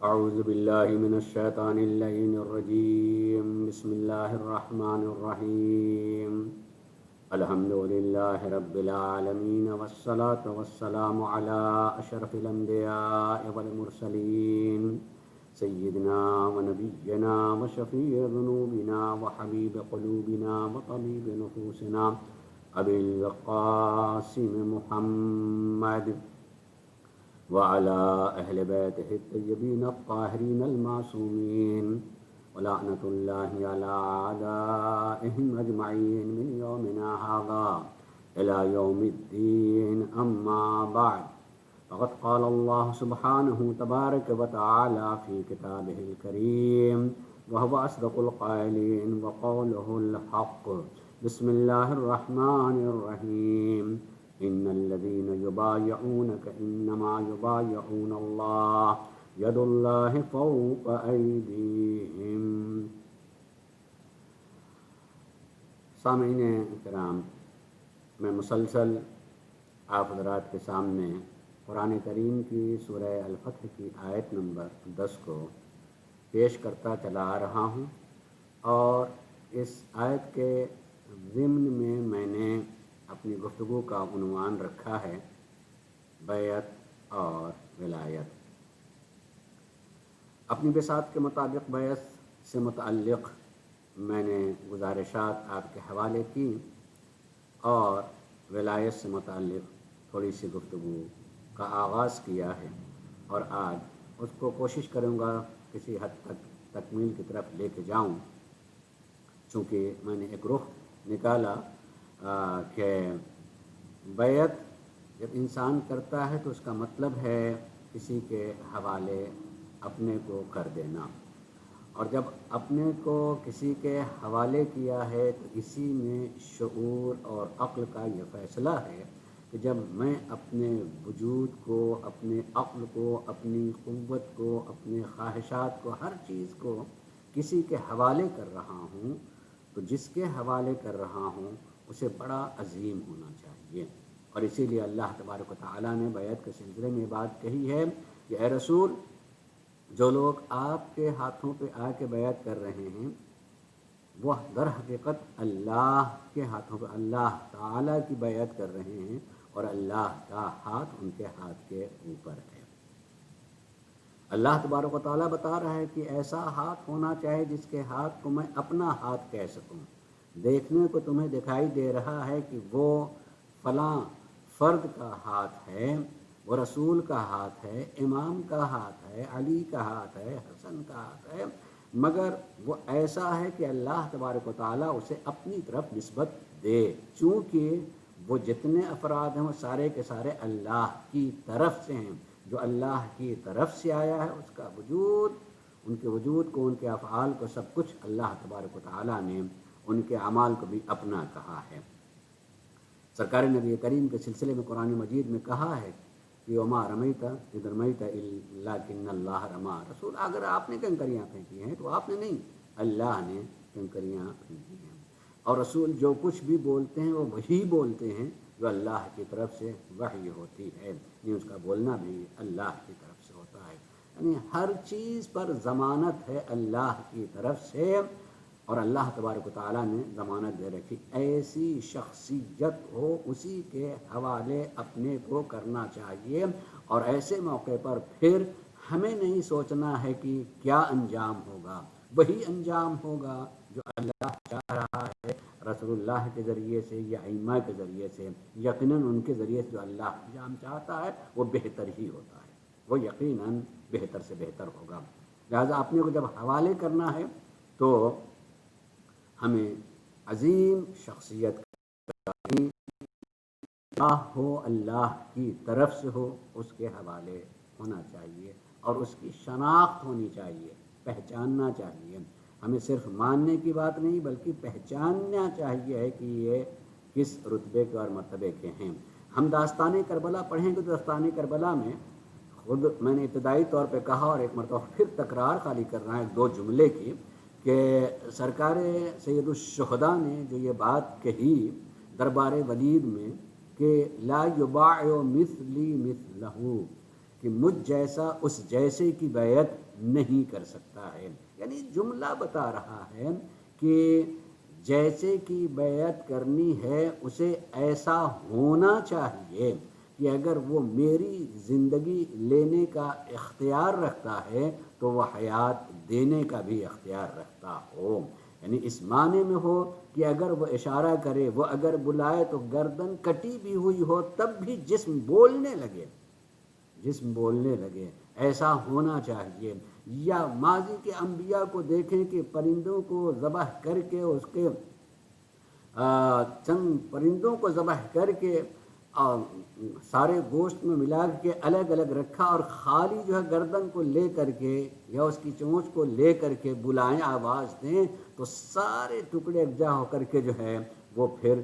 أعوذ بالله من الشيطان اللعين الرجيم. بسم الله الرحمن الرحيم. الحمد لله رب العالمين، والصلاة والسلام على أشرف الأنبياء والمرسلين، سيدنا ونبينا وشفيع ذنوبنا وحبيب قلوبنا وطبيب نفوسنا أبي القاسم محمد وعلى أهل بيته الطيبين الطاهرين المعصومين، ولعنة الله على أعدائهم أجمعين من يومنا هذا إلى يوم الدين. أما بعد، فقد قال الله سبحانه تبارك وتعالى في كتابه الكريم، وهو أصدق القائلين، وقوله الحق. بسم الله الرحمن الرحيم. إن الذين يبايعونك إنما يبايعون الله يد الله فوق أيديهم. سامعین کرام، میں مسلسل آپ حضرات کے سامنے قرآن کریم کی سورہ الفتح کی آیت نمبر 10 کو پیش کرتا چلا آ رہا ہوں، اور اس آیت کے ضمن میں میں نے اپنی گفتگو کا عنوان رکھا ہے بیعت اور ولایت۔ اپنی بساط کے مطابق بیعت سے متعلق میں نے گزارشات آپ کے حوالے کی، اور ولایت سے متعلق تھوڑی سی گفتگو کا آغاز کیا ہے، اور آج اس کو کوشش کروں گا کسی حد تک تکمیل کی طرف لے کے جاؤں، چونکہ میں نے ایک رخ نکالا کہ بیعت جب انسان کرتا ہے تو اس کا مطلب ہے کسی کے حوالے اپنے کو کر دینا، اور جب اپنے کو کسی کے حوالے کیا ہے تو اسی میں شعور اور عقل کا یہ فیصلہ ہے کہ جب میں اپنے وجود کو، اپنے عقل کو، اپنی قوت کو، اپنے خواہشات کو، ہر چیز کو کسی کے حوالے کر رہا ہوں، تو جس کے حوالے کر رہا ہوں اسے بڑا عظیم ہونا چاہیے۔ اور اسی لیے اللہ تبارک و تعالیٰ نے بیعت کے سلسلے میں بات کہی ہے کہ اے رسول، جو لوگ آپ کے ہاتھوں پہ آ کے بیعت کر رہے ہیں وہ در حقیقت اللہ کے ہاتھوں پہ، اللہ تعالیٰ کی بیعت کر رہے ہیں، اور اللہ کا ہاتھ ان کے ہاتھ کے اوپر ہے۔ اللہ تبارک و تعالیٰ بتا رہا ہے کہ ایسا ہاتھ ہونا چاہے جس کے ہاتھ کو میں اپنا ہاتھ کہہ سکوں۔ دیکھنے کو تمہیں دکھائی دے رہا ہے کہ وہ فلاں فرد کا ہاتھ ہے، وہ رسول کا ہاتھ ہے، امام کا ہاتھ ہے، علی کا ہاتھ ہے، حسن کا ہاتھ ہے، مگر وہ ایسا ہے کہ اللہ تبارک و تعالیٰ اسے اپنی طرف نسبت دے، چونکہ وہ جتنے افراد ہیں وہ سارے کے سارے اللہ کی طرف سے ہیں۔ جو اللہ کی طرف سے آیا ہے اس کا وجود، ان کے وجود کو، ان کے افعال کو، سب کچھ اللہ تبارک و تعالیٰ نے ان کے اعمال کو بھی اپنا کہا ہے۔ سرکار نبی کریم کے سلسلے میں قرآن مجید میں کہا ہے کہ وما رمیت اذ رمیت ولکن اللہ رمی۔ رسول، اگر آپ نے کنکریاں پھینکی ہیں تو آپ نے نہیں، اللہ نے کنکریاں پھینکی ہیں۔ اور رسول جو کچھ بھی بولتے ہیں وہ وہی بولتے ہیں جو اللہ کی طرف سے وحی ہوتی ہے، یعنی اس کا بولنا بھی اللہ کی طرف سے ہوتا ہے، یعنی ہر چیز پر ضمانت ہے اللہ کی طرف سے۔ اور اللہ تبارک و تعالیٰ نے ضمانت دے رکھی، ایسی شخصیت ہو اسی کے حوالے اپنے کو کرنا چاہیے، اور ایسے موقع پر پھر ہمیں نہیں سوچنا ہے کہ کیا انجام ہوگا، وہی انجام ہوگا جو اللہ چاہ رہا ہے رسول اللہ کے ذریعے سے یا ائمہ کے ذریعے سے۔ یقیناً ان کے ذریعے سے جو اللہ انجام چاہتا ہے وہ بہتر ہی ہوتا ہے، وہ یقیناً بہتر سے بہتر ہوگا۔ لہذا اپنے کو جب حوالے کرنا ہے تو ہمیں عظیم شخصیت کا ہو، اللہ کی طرف سے ہو، اس کے حوالے ہونا چاہیے، اور اس کی شناخت ہونی چاہیے، پہچاننا چاہیے۔ ہمیں صرف ماننے کی بات نہیں بلکہ پہچاننا چاہیے کہ یہ کس رتبے کے اور مرتبے کے ہیں۔ ہم داستان کربلا پڑھیں گے تو داستان کربلا میں خود میں نے ابتدائی طور پہ کہا، اور ایک مرتبہ پھر تکرار خالی کر رہا ہے دو جملے کی، کہ سرکار سید الشہداء نے جو یہ بات کہی دربار ولید میں کہ لا یباع مثلی مثلہ، کہ مجھ جیسا اس جیسے کی بیعت نہیں کر سکتا ہے. یعنی جملہ بتا رہا ہے کہ جیسے کی بیعت کرنی ہے اسے ایسا ہونا چاہیے کہ اگر وہ میری زندگی لینے کا اختیار رکھتا ہے تو وہ حیات دینے کا بھی اختیار رکھتا ہو. یعنی اس معنی میں ہو کہ اگر وہ اشارہ کرے، وہ اگر بلائے تو گردن کٹی بھی ہوئی ہو تب بھی جسم بولنے لگے، جسم بولنے لگے، ایسا ہونا چاہیے. یا ماضی کے انبیاء کو دیکھیں کہ پرندوں کو ذبح کر کے اس کے چند پرندوں کو ذبح کر کے سارے گوشت میں ملا کے الگ الگ رکھا اور خالی جو ہے گردن کو لے کر کے یا اس کی چونچ کو لے کر کے بلائیں، آواز دیں تو سارے ٹکڑے یکجا ہو کر کے جو ہے وہ پھر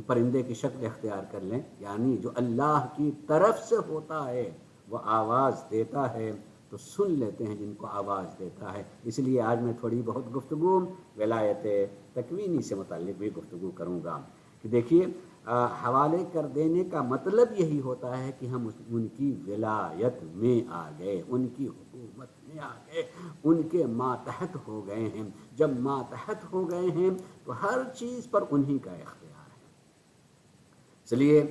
پرندے کی شکل اختیار کر لیں. یعنی جو اللہ کی طرف سے ہوتا ہے وہ آواز دیتا ہے تو سن لیتے ہیں جن کو آواز دیتا ہے. اس لیے آج میں تھوڑی بہت گفتگو ولایت تکوینی سے متعلق بھی گفتگو کروں گا کہ دیکھیے حوالے کر دینے کا مطلب یہی ہوتا ہے کہ ہم ان کی ولایت میں آ گئے، ان کی حکومت میں آ گئے، ان کے ماتحت ہو گئے ہیں. جب ماتحت ہو گئے ہیں تو ہر چیز پر انہی کا اختیار ہے. اس لیے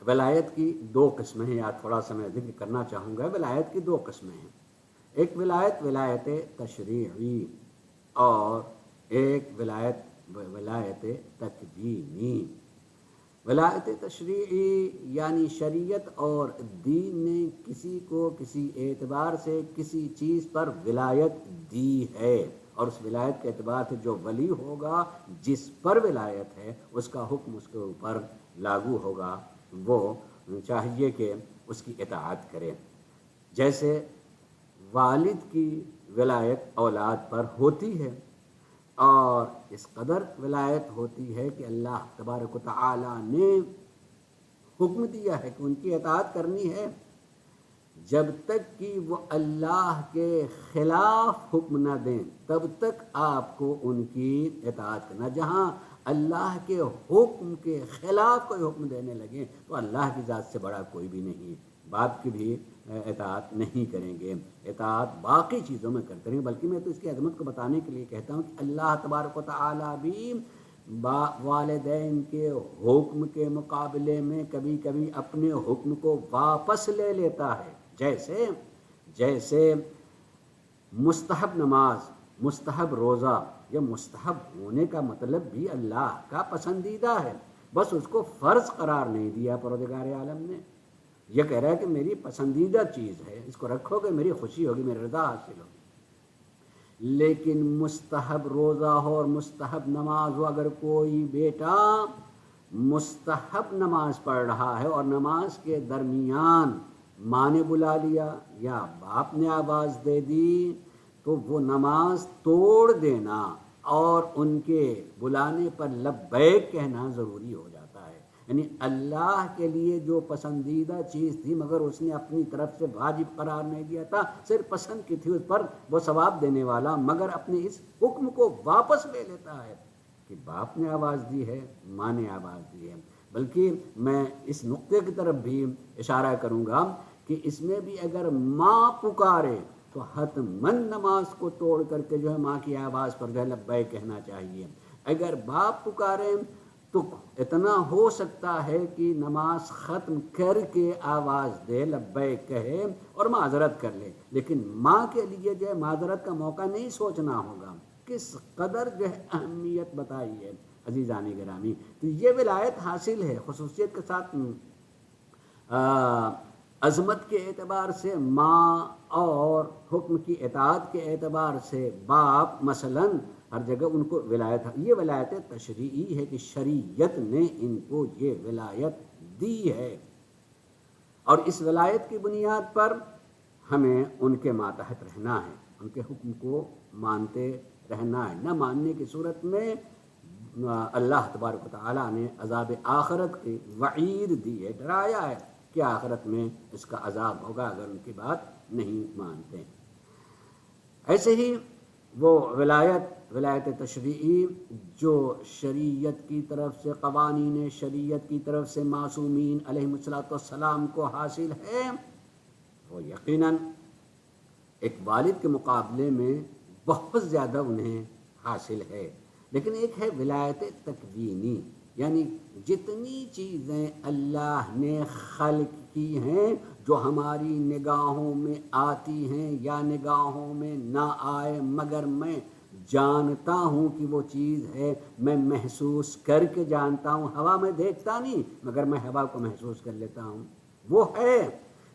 ولایت کی دو قسمیں ہیں، یا تھوڑا سا میں ذکر کرنا چاہوں گا. ولایت کی دو قسمیں ہیں، ایک ولایت تشریعی اور ایک ولایت تکوینی. ولایت تشریعی یعنی شریعت اور دین نے کسی کو کسی اعتبار سے کسی چیز پر ولایت دی ہے، اور اس ولایت کے اعتبار سے جو ولی ہوگا جس پر ولایت ہے اس کا حکم اس کے اوپر لاگو ہوگا، وہ چاہیے کہ اس کی اطاعت کرے. جیسے والد کی ولایت اولاد پر ہوتی ہے، اور اس قدر ولایت ہوتی ہے کہ اللہ تبارک و تعالی نے حکم دیا ہے کہ ان کی اطاعت کرنی ہے جب تک کہ وہ اللہ کے خلاف حکم نہ دیں تب تک آپ کو ان کی اطاعت کرنا. جہاں اللہ کے حکم کے خلاف کوئی حکم دینے لگے تو اللہ کی ذات سے بڑا کوئی بھی نہیں. باپ کی بھی اطاعت نہیں کریں گے، اطاعت باقی چیزوں میں کرتے رہیں. بلکہ میں تو اس کی عظمت کو بتانے کے لیے کہتا ہوں کہ اللہ تبارک و تعالی بھی والدین کے حکم کے مقابلے میں کبھی کبھی اپنے حکم کو واپس لے لیتا ہے. جیسے مستحب نماز، مستحب روزہ، یا مستحب ہونے کا مطلب بھی اللہ کا پسندیدہ ہے، بس اس کو فرض قرار نہیں دیا پروردگار عالم نے. یہ کہہ رہا ہے کہ میری پسندیدہ چیز ہے، اس کو رکھو گے میری خوشی ہوگی، میری رضا حاصل ہوگی. لیکن مستحب روزہ ہو اور مستحب نماز ہو، اگر کوئی بیٹا مستحب نماز پڑھ رہا ہے اور نماز کے درمیان ماں نے بلا لیا یا باپ نے آواز دے دی تو وہ نماز توڑ دینا اور ان کے بلانے پر لبیک کہنا ضروری ہو جاتا ہے. یعنی اللہ کے لیے جو پسندیدہ چیز تھی مگر اس نے اپنی طرف سے واجب قرار نہیں دیا تھا، صرف پسند کی تھی، اس پر وہ ثواب دینے والا، مگر اپنے اس حکم کو واپس لے لیتا ہے کہ باپ نے آواز دی ہے، ماں نے آواز دی ہے. بلکہ میں اس نقطے کی طرف بھی اشارہ کروں گا کہ اس میں بھی اگر ماں پکارے تو حتماً نماز کو توڑ کر کے جو ہے ماں کی آواز پر جو ہے لبیک کہنا چاہیے. اگر باپ پکارے تو اتنا ہو سکتا ہے کہ نماز ختم کر کے آواز دے، لبیک کہے اور معذرت کر لے. لیکن ماں کے لیے جو ہے معذرت کا موقع نہیں سوچنا ہوگا. کس قدر جو ہے اہمیت بتائی ہے عزیزان گرامی. تو یہ ولایت حاصل ہے خصوصیت کے ساتھ. عظمت کے اعتبار سے ماں اور حکم کی اطاعت کے اعتبار سے باپ، مثلاً ہر جگہ ان کو ولایت. یہ ولایت تشریعی ہے کہ شریعت نے ان کو یہ ولایت دی ہے، اور اس ولایت کی بنیاد پر ہمیں ان کے ماتحت رہنا ہے، ان کے حکم کو مانتے رہنا ہے. نہ ماننے کی صورت میں اللہ تبارک و تعالیٰ نے عذاب آخرت کی وعید دی ہے، ڈرایا ہے کہ آخرت میں اس کا عذاب ہوگا اگر ان کی بات نہیں مانتے. ایسے ہی وہ ولایت تشریعی جو شریعت کی طرف سے، قوانین شریعت کی طرف سے معصومین علیہم السلام کو حاصل ہے، وہ یقیناً ایک والد کے مقابلے میں بہت زیادہ انہیں حاصل ہے۔ لیکن ایک ہے ولایت تکوینی، یعنی جتنی چیزیں اللہ نے خلق کی ہیں جو ہماری نگاہوں میں آتی ہیں یا نگاہوں میں نہ آئے مگر میں جانتا ہوں کہ وہ چیز ہے، میں محسوس کر کے جانتا ہوں۔ ہوا میں دیکھتا نہیں مگر میں ہوا کو محسوس کر لیتا ہوں، وہ ہے۔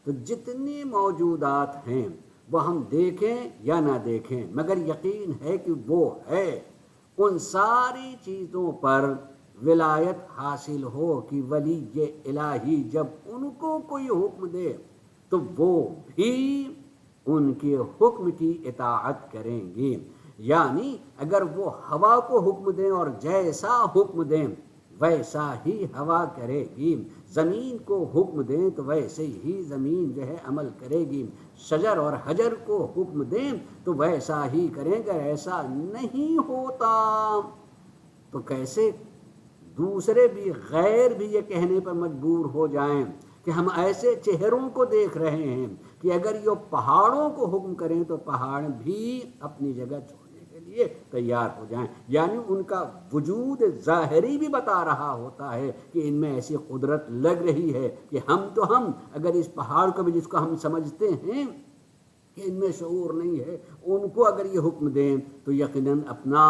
تو جتنی موجودات ہیں وہ ہم دیکھیں یا نہ دیکھیں مگر یقین ہے کہ وہ ہے، ان ساری چیزوں پر ولایت حاصل ہو کہ ولی الہی جب ان کو کوئی حکم دے تو وہ بھی ان کے حکم کی اطاعت کریں گے۔ یعنی اگر وہ ہوا کو حکم دیں اور جیسا حکم دیں ویسا ہی ہوا کرے گی، زمین کو حکم دیں تو ویسے ہی زمین جو ہے عمل کرے گی، شجر اور حجر کو حکم دیں تو ویسا ہی کریں گے۔ ایسا نہیں ہوتا تو کیسے دوسرے بھی، غیر بھی یہ کہنے پر مجبور ہو جائیں کہ ہم ایسے چہروں کو دیکھ رہے ہیں کہ اگر یہ پہاڑوں کو حکم کریں تو پہاڑ بھی اپنی جگہ چھوڑنے کے لیے تیار ہو جائیں۔ یعنی ان کا وجود ظاہری بھی بتا رہا ہوتا ہے کہ ان میں ایسی قدرت لگ رہی ہے کہ ہم اگر اس پہاڑ کو بھی، جس کو ہم سمجھتے ہیں کہ ان میں شعور نہیں ہے، ان کو اگر یہ حکم دیں تو یقیناً اپنا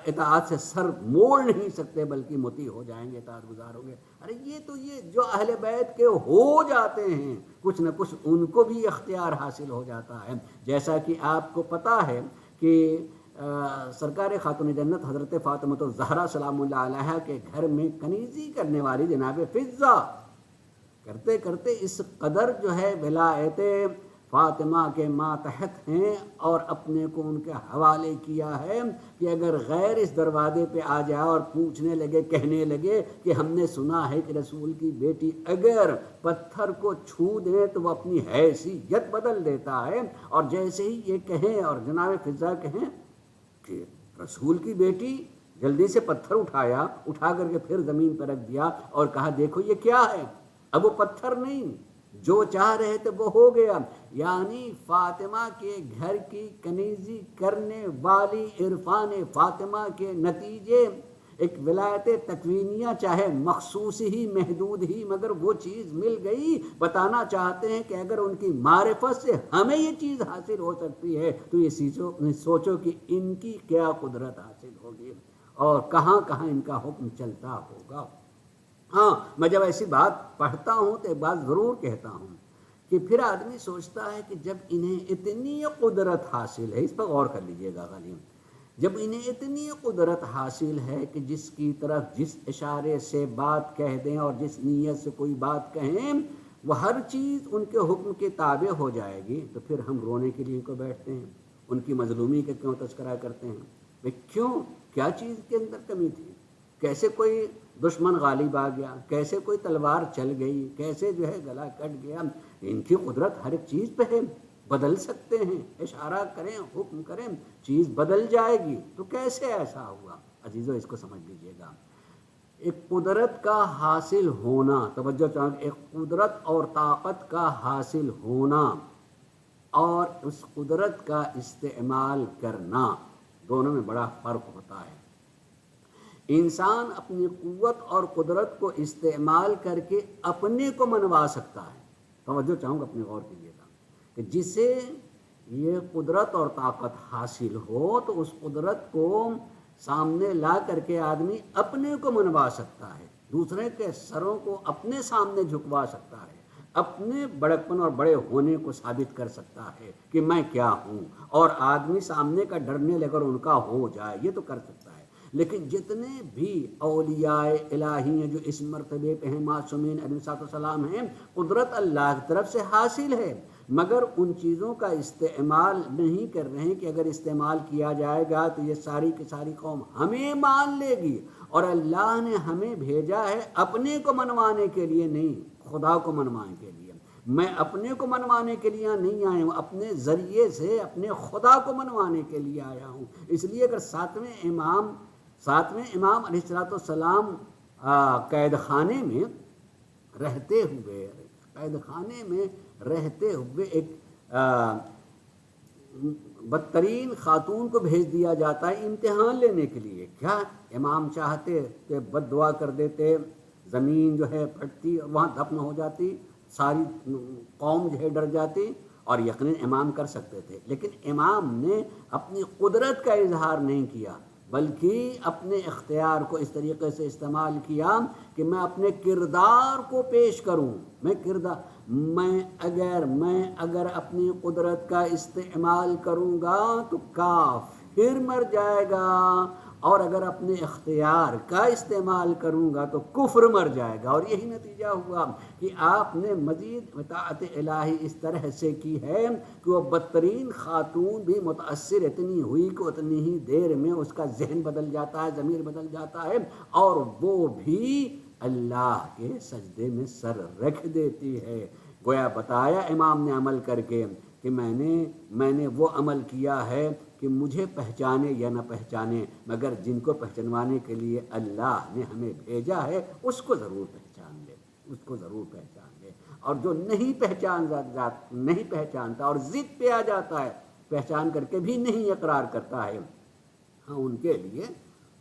اطاعت سے سر موڑ نہیں سکتے بلکہ مطیع ہو جائیں گے، اطاعت گزار ہوں گے۔ ارے یہ جو اہل بیت کے ہو جاتے ہیں کچھ نہ کچھ ان کو بھی اختیار حاصل ہو جاتا ہے۔ جیسا کہ آپ کو پتہ ہے کہ سرکار خاتون جنت حضرت فاطمہ الزہرا سلام اللہ علیہا کے گھر میں کنیزی کرنے والی جناب فضہ کرتے کرتے اس قدر جو ہے ولایت فاطمہ کے ماتحت ہیں اور اپنے کو ان کے حوالے کیا ہے کہ اگر غیر اس دروازے پہ آ جائے اور پوچھنے لگے، کہنے لگے کہ ہم نے سنا ہے کہ رسول کی بیٹی اگر پتھر کو چھو دے تو وہ اپنی حیثیت بدل دیتا ہے، اور جیسے ہی یہ کہیں اور جناب فضہ کہیں کہ رسول کی بیٹی، جلدی سے پتھر اٹھا کر کے پھر زمین پر رکھ دیا اور کہا دیکھو یہ کیا ہے، اب وہ پتھر نہیں، جو چاہ رہے تھے وہ ہو گیا۔ یعنی فاطمہ کے گھر کی کنیزی کرنے والی عرفان فاطمہ کے نتیجے ایک ولایت تکوینیہ، چاہے مخصوص ہی محدود ہی مگر وہ چیز مل گئی۔ بتانا چاہتے ہیں کہ اگر ان کی معرفت سے ہمیں یہ چیز حاصل ہو سکتی ہے تو یہ سوچو کہ ان کی کیا قدرت حاصل ہوگی اور کہاں کہاں ان کا حکم چلتا ہوگا۔ ہاں، میں جب ایسی بات پڑھتا ہوں تو ایک بات ضرور کہتا ہوں کہ پھر آدمی سوچتا ہے کہ جب انہیں اتنی قدرت حاصل ہے، اس پر غور کر لیجئے گا غالب، جب انہیں اتنی قدرت حاصل ہے کہ جس کی طرف جس اشارے سے بات کہہ دیں اور جس نیت سے کوئی بات کہیں وہ ہر چیز ان کے حکم کے تابع ہو جائے گی، تو پھر ہم رونے کے لیے کو بیٹھتے ہیں، ان کی مظلومی کا کیوں تذکرہ کرتے ہیں؟ بھئی کیوں؟ کیا چیز کے اندر کمی تھی؟ کیسے کوئی دشمن غالب آ گیا، کیسے کوئی تلوار چل گئی، کیسے جو ہے گلا کٹ گیا؟ ان کی قدرت ہر ایک چیز پہ ہے، بدل سکتے ہیں، اشارہ کریں، حکم کریں، چیز بدل جائے گی۔ تو کیسے ایسا ہوا؟ عزیزو اس کو سمجھ لیجئے گا، ایک قدرت کا حاصل ہونا، توجہ چاہیے، ایک قدرت اور طاقت کا حاصل ہونا اور اس قدرت کا استعمال کرنا، دونوں میں بڑا فرق ہوتا ہے۔ انسان اپنی قوت اور قدرت کو استعمال کر کے اپنے کو منوا سکتا ہے۔ توجہ چاہوں گا، اپنے غور کیجیے گا کہ جسے یہ قدرت اور طاقت حاصل ہو تو اس قدرت کو سامنے لا کر کے آدمی اپنے کو منوا سکتا ہے، دوسرے کے سروں کو اپنے سامنے جھکوا سکتا ہے، اپنے بڑکپن اور بڑے ہونے کو ثابت کر سکتا ہے کہ میں کیا ہوں، اور آدمی سامنے کا ڈرنے لے کر ان کا ہو جائے، یہ تو کر سکتا ہے۔ لیکن جتنے بھی اولیاء الہی ہیں جو اس مرتبے پہ ہیں، معصومین علیہ السلام ہیں، قدرت اللہ کی طرف سے حاصل ہے مگر ان چیزوں کا استعمال نہیں کر رہے ہیں کہ اگر استعمال کیا جائے گا تو یہ ساری کی ساری قوم ہمیں مان لے گی، اور اللہ نے ہمیں بھیجا ہے اپنے کو منوانے کے لیے نہیں، خدا کو منوانے کے لیے۔ میں اپنے کو منوانے کے لیے نہیں آیا ہوں، اپنے ذریعے سے اپنے خدا کو منوانے کے لیے آیا ہوں۔ اس لیے اگر ساتویں امام علیہ السلام قید خانے میں رہتے ہوئے ایک بدترین خاتون کو بھیج دیا جاتا ہے امتحان لینے کے لیے، کیا امام چاہتے کہ بد دعا کر دیتے، زمین جو ہے پھٹتی اور وہاں دفن ہو جاتی، ساری قوم جو ہے ڈر جاتی، اور یقیناً امام کر سکتے تھے، لیکن امام نے اپنی قدرت کا اظہار نہیں کیا، بلکہ اپنے اختیار کو اس طریقے سے استعمال کیا کہ میں اپنے کردار کو پیش کروں۔ میں اگر اپنی قدرت کا استعمال کروں گا تو کافر مر جائے گا، اور اگر اپنے اختیار کا استعمال کروں گا تو کفر مر جائے گا۔ اور یہی نتیجہ ہوا کہ آپ نے مزید اطاعت الہی اس طرح سے کی ہے کہ وہ بدترین خاتون بھی متاثر اتنی ہوئی کہ اتنی ہی دیر میں اس کا ذہن بدل جاتا ہے، ضمیر بدل جاتا ہے، اور وہ بھی اللہ کے سجدے میں سر رکھ دیتی ہے۔ گویا بتایا امام نے عمل کر کے کہ میں نے وہ عمل کیا ہے کہ مجھے پہچانے یا نہ پہچانے، مگر جن کو پہچانوانے کے لیے اللہ نے ہمیں بھیجا ہے اس کو ضرور پہچان لے، اور جو نہیں پہچانتا اور ضد پہ آ جاتا ہے، پہچان کر کے بھی نہیں اقرار کرتا ہے، ہاں ان کے لیے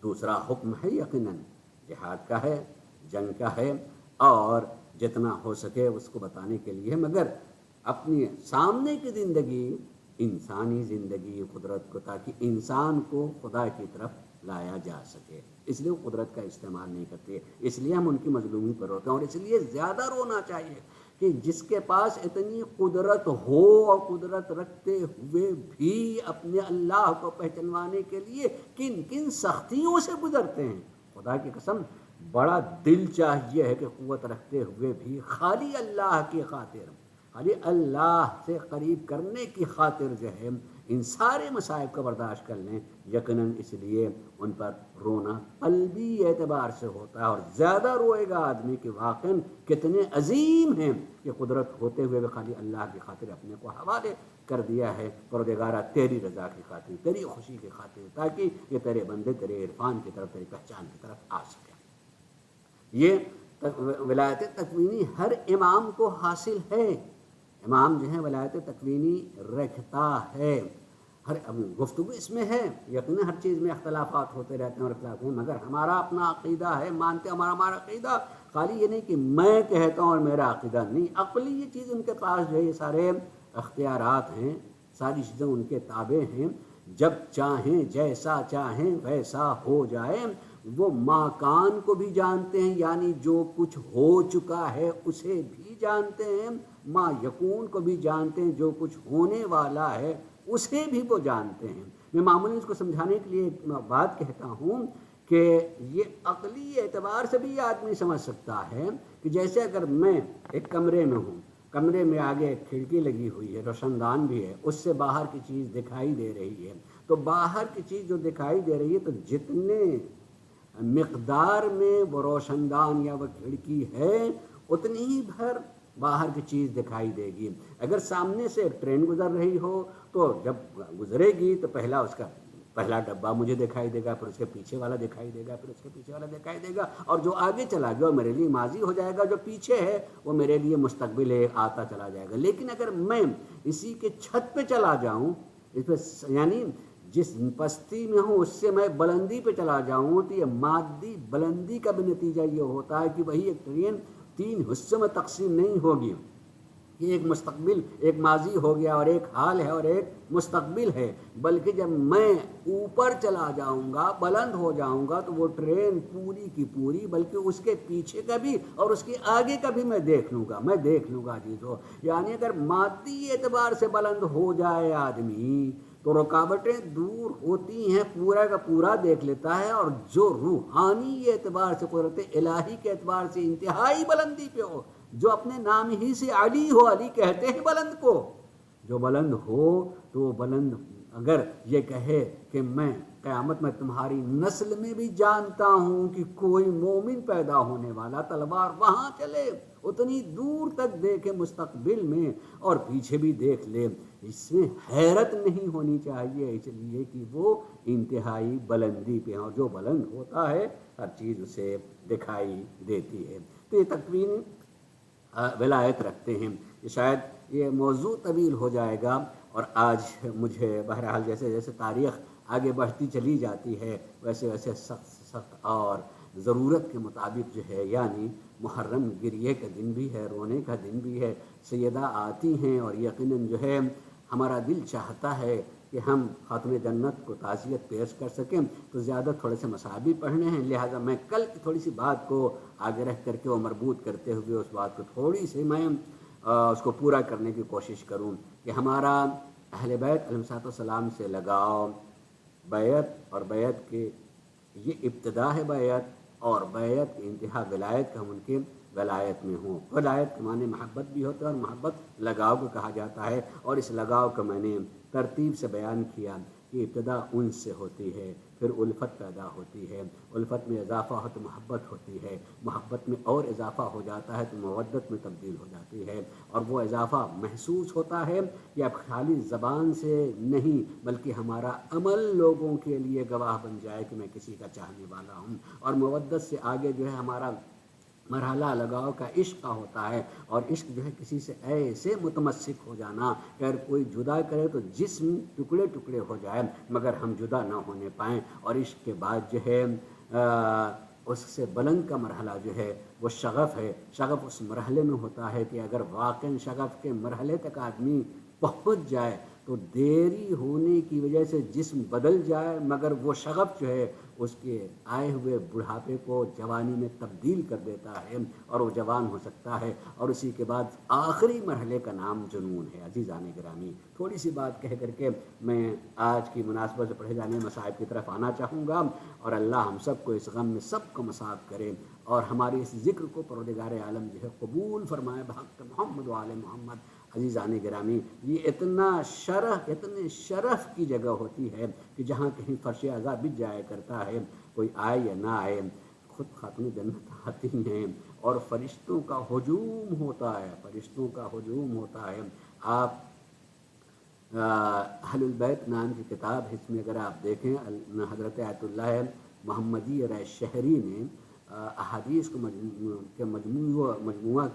دوسرا حکم ہے یقیناً جہاد کا ہے، جنگ کا ہے، اور جتنا ہو سکے اس کو بتانے کے لیے، مگر اپنی سامنے کی زندگی، انسانی زندگی، قدرت کو، تاکہ انسان کو خدا کی طرف لایا جا سکے، اس لیے وہ قدرت کا استعمال نہیں کرتے، اس لیے ہم ان کی مظلومی پر روتے ہیں، اور اس لیے زیادہ رونا چاہیے کہ جس کے پاس اتنی قدرت ہو اور قدرت رکھتے ہوئے بھی اپنے اللہ کو پہچانوانے کے لیے کن کن سختیوں سے گزرتے ہیں۔ خدا کی قسم بڑا دل چاہیے ہے کہ قوت رکھتے ہوئے بھی خالی اللہ کی خاطر، خالی اللہ سے قریب کرنے کی خاطر جو ہے ان سارے مصائب کو برداشت کر لیں، یقیناً اس لیے ان پر رونا قلبی اعتبار سے ہوتا ہے، اور زیادہ روئے گا آدمی کہ واقعاً کتنے عظیم ہیں کہ قدرت ہوتے ہوئے بھی خالی اللہ کی خاطر اپنے کو حوالے کر دیا ہے، پروردگارہ تیری رضا کی خاطر، تیری خوشی کی خاطر، تاکہ یہ تیرے بندے تیرے عرفان کی طرف، تیری پہچان کی طرف آ سکے۔ یہ ولایت تکوینی ہر امام کو حاصل ہے، امام جو ہے ولایت تکوینی رکھتا ہے، ہر گفتگو اس میں ہے، یقیناً ہر چیز میں اختلافات ہوتے رہتے ہیں اور اختلاف ہیں، مگر ہمارا اپنا عقیدہ ہے، مانتے ہمارا عقیدہ خالی یہ نہیں کہ میں کہتا ہوں اور میرا عقیدہ نہیں، عقلی یہ چیز ان کے پاس جو ہے یہ سارے اختیارات ہیں، ساری چیزیں ان کے تابع ہیں، جب چاہیں جیسا چاہیں ویسا ہو جائے، وہ ماکان کو بھی جانتے ہیں، یعنی جو کچھ ہو چکا ہے اسے بھی جانتے ہیں، ما یکون کو بھی جانتے ہیں، جو کچھ ہونے والا ہے اسے بھی وہ جانتے ہیں۔ میں معمولی اس کو سمجھانے کے لیے ایک بات کہتا ہوں کہ یہ عقلی اعتبار سے بھی یہ آدمی سمجھ سکتا ہے کہ جیسے اگر میں ایک کمرے میں ہوں، کمرے میں آگے ایک کھڑکی لگی ہوئی ہے، روشن دان بھی ہے، اس سے باہر کی چیز دکھائی دے رہی ہے، تو باہر کی چیز جو دکھائی دے رہی ہے تو جتنے مقدار میں وہ روشن دان یا وہ کھڑکی ہے اتنی ہی بھر باہر کی چیز دکھائی دے گی۔ اگر سامنے سے ایک ٹرین گزر رہی ہو تو جب گزرے گی تو اس کا پہلا ڈبہ مجھے دکھائی دے گا، پھر اس کے پیچھے والا دکھائی دے گا، پھر اس کے پیچھے والا دکھائی دے گا، اور جو آگے چلا گیا وہ میرے لیے ماضی ہو جائے گا، جو پیچھے ہے وہ میرے لیے مستقبل ہے، آتا چلا جائے گا۔ لیکن اگر میں اسی کے چھت پہ چلا جاؤں، اس پہ یعنی جس پستی میں ہوں اس سے میں بلندی پہ چلا جاؤں، تو یہ مادی بلندی کا بھی نتیجہ یہ ہوتا ہے کہ وہی ایک ٹرین 3 حصوں میں تقسیم نہیں ہوگی، یہ ایک مستقبل، ایک ماضی ہو گیا اور ایک حال ہے اور ایک مستقبل ہے، بلکہ جب میں اوپر چلا جاؤں گا، بلند ہو جاؤں گا، تو وہ ٹرین پوری کی پوری، بلکہ اس کے پیچھے کا بھی اور اس کے آگے کا بھی میں دیکھ لوں گا عزیزو۔ یعنی اگر مادی اعتبار سے بلند ہو جائے آدمی تو رکاوٹیں دور ہوتی ہیں، پورا کا پورا دیکھ لیتا ہے، اور جو روحانی اعتبار سے، قدرت الہی کے اعتبار سے انتہائی بلندی پہ ہو، جو اپنے نام ہی سے علی ہو، علی کہتے ہیں بلند کو، جو بلند ہو تو وہ بلند اگر یہ کہے کہ میں قیامت میں تمہاری نسل میں بھی جانتا ہوں کہ کوئی مومن پیدا ہونے والا، تلوار وہاں چلے اتنی دور تک دیکھے مستقبل میں اور پیچھے بھی دیکھ لے، اس میں حیرت نہیں ہونی چاہیے، اس لیے کہ وہ انتہائی بلندی پہ ہے، اور جو بلند ہوتا ہے ہر چیز اسے دکھائی دیتی ہے۔ تو یہ تکوین ولایت رکھتے ہیں۔ شاید یہ موضوع طویل ہو جائے گا، اور آج مجھے بہرحال جیسے جیسے تاریخ آگے بڑھتی چلی جاتی ہے ویسے ویسے سخت اور ضرورت کے مطابق جو ہے، یعنی محرم گریے کا دن بھی ہے، رونے کا دن بھی ہے، سیدہ آتی ہیں، اور یقیناً جو ہے ہمارا دل چاہتا ہے کہ ہم خاتون جنت کو تعزیت پیش کر سکیں، تو زیادہ تھوڑے سے مصابی پڑھنے ہیں، لہٰذا میں کل کی تھوڑی سی بات کو آگے رکھ کر کے وہ مربوط کرتے ہوئے اس بات کو تھوڑی سی میں اس کو پورا کرنے کی کوشش کروں کہ ہمارا اہل بیت علیہ الصلوۃ والسلام سے لگاؤ، بیعت اور بیعت کے یہ ابتدا ہے بیعت، اور بیعت کی انتہا ولایت کا، ہم ان کے ولایت میں ہوں۔ ولایت کے معنی محبت بھی ہوتا ہے، اور محبت لگاؤ کو کہا جاتا ہے، اور اس لگاؤ کو میں نے ترتیب سے بیان کیا کہ ابتدا ان سے ہوتی ہے، پھر الفت پیدا ہوتی ہے، الفت میں اضافہ ہو تو محبت ہوتی ہے، محبت میں اور اضافہ ہو جاتا ہے تو مودت میں تبدیل ہو جاتی ہے، اور وہ اضافہ محسوس ہوتا ہے یا خالی زبان سے نہیں بلکہ ہمارا عمل لوگوں کے لیے گواہ بن جائے کہ میں کسی کا چاہنے والا ہوں، اور مودت سے آگے جو ہے ہمارا مرحلہ لگاؤ کا عشق کا ہوتا ہے، اور عشق جو ہے کسی سے ایسے متمسک ہو جانا کہ اگر کوئی جدا کرے تو جسم ٹکڑے ٹکڑے ہو جائے مگر ہم جدا نہ ہونے پائیں، اور عشق کے بعد جو ہے اس سے بلند کا مرحلہ جو ہے وہ شغف ہے۔ شغف اس مرحلے میں ہوتا ہے کہ اگر واقعی شغف کے مرحلے تک آدمی پہنچ جائے تو دیری ہونے کی وجہ سے جسم بدل جائے مگر وہ شغف جو ہے اس کے آئے ہوئے بڑھاپے کو جوانی میں تبدیل کر دیتا ہے، اور وہ جوان ہو سکتا ہے، اور اسی کے بعد آخری مرحلے کا نام جنون ہے۔ عزیزان گرامی، تھوڑی سی بات کہہ کر کے میں آج کی مناسبت سے پڑھے جانے مصائب کی طرف آنا چاہوں گا، اور اللہ ہم سب کو اس غم میں سب کو مصاب کرے، اور ہماری اس ذکر کو پروردگار عالم جو ہے قبول فرمائے بحق محمد و آل محمد۔ عزیزان گرامی، یہ اتنے شرف کی جگہ ہوتی ہے کہ جہاں کہیں فرش اعضا بچ جایا کرتا ہے، کوئی آئے یا نہ آئے، خود خاتون جنت آتی ہیں اور فرشتوں کا ہجوم ہوتا ہے، فرشتوں کا ہجوم ہوتا ہے۔ آپ اہل البیت نام کی کتاب، اس میں اگر آپ دیکھیں حضرت آیت اللہ محمدی رائے شہری نے احادیث کو مجموعہ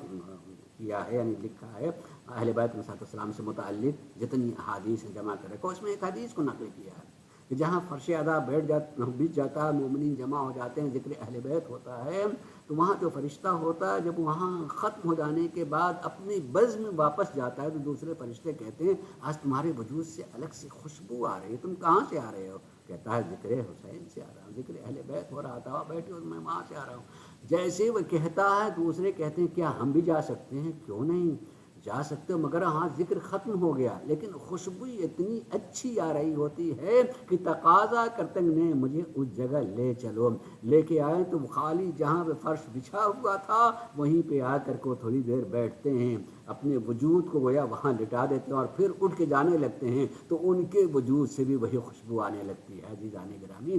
کیا ہے، یعنی لکھا ہے اہل بیت علیہ السلام سے متعلق جتنی احادیث جمع کر رکھو، اس میں ایک حدیث کو نقل کیا ہے کہ جہاں فرش ادا بچ جاتا ہے، مومنین جمع ہو جاتے ہیں، ذکر اہل بیت ہوتا ہے، تو وہاں جو فرشتہ ہوتا ہے جب وہاں ختم ہو جانے کے بعد اپنی بزم میں واپس جاتا ہے تو دوسرے فرشتے کہتے ہیں آج تمہارے وجود سے الگ سی خوشبو آ رہی ہے، تم کہاں سے آ رہے ہو؟ کہتا ہے ذکر حسین سے آ رہا ہوں، ذکر اہل بیت ہو رہا تھا، بیٹھے ہو میں وہاں سے آ رہا ہوں۔ جیسے وہ کہتا ہے دوسرے کہتے ہیں کیا ہم بھی جا سکتے ہیں؟ کیوں نہیں جا سکتے ہو، مگر ہاں ذکر ختم ہو گیا، لیکن خوشبو اتنی اچھی آ رہی ہوتی ہے کہ تقاضا کرتے ہیں مجھے اس جگہ لے چلو، لے کے آئے تو خالی جہاں پہ فرش بچھا ہوا تھا وہیں پہ آ کر کو تھوڑی دیر بیٹھتے ہیں، اپنے وجود کو گویا وہاں لٹا دیتے ہیں اور پھر اٹھ کے جانے لگتے ہیں، تو ان کے وجود سے بھی وہی خوشبو آنے لگتی ہے۔ عزیزان گرامی،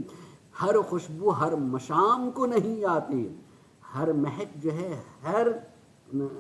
ہر خوشبو ہر مشام کو نہیں آتی، ہر مہک جو ہے ہر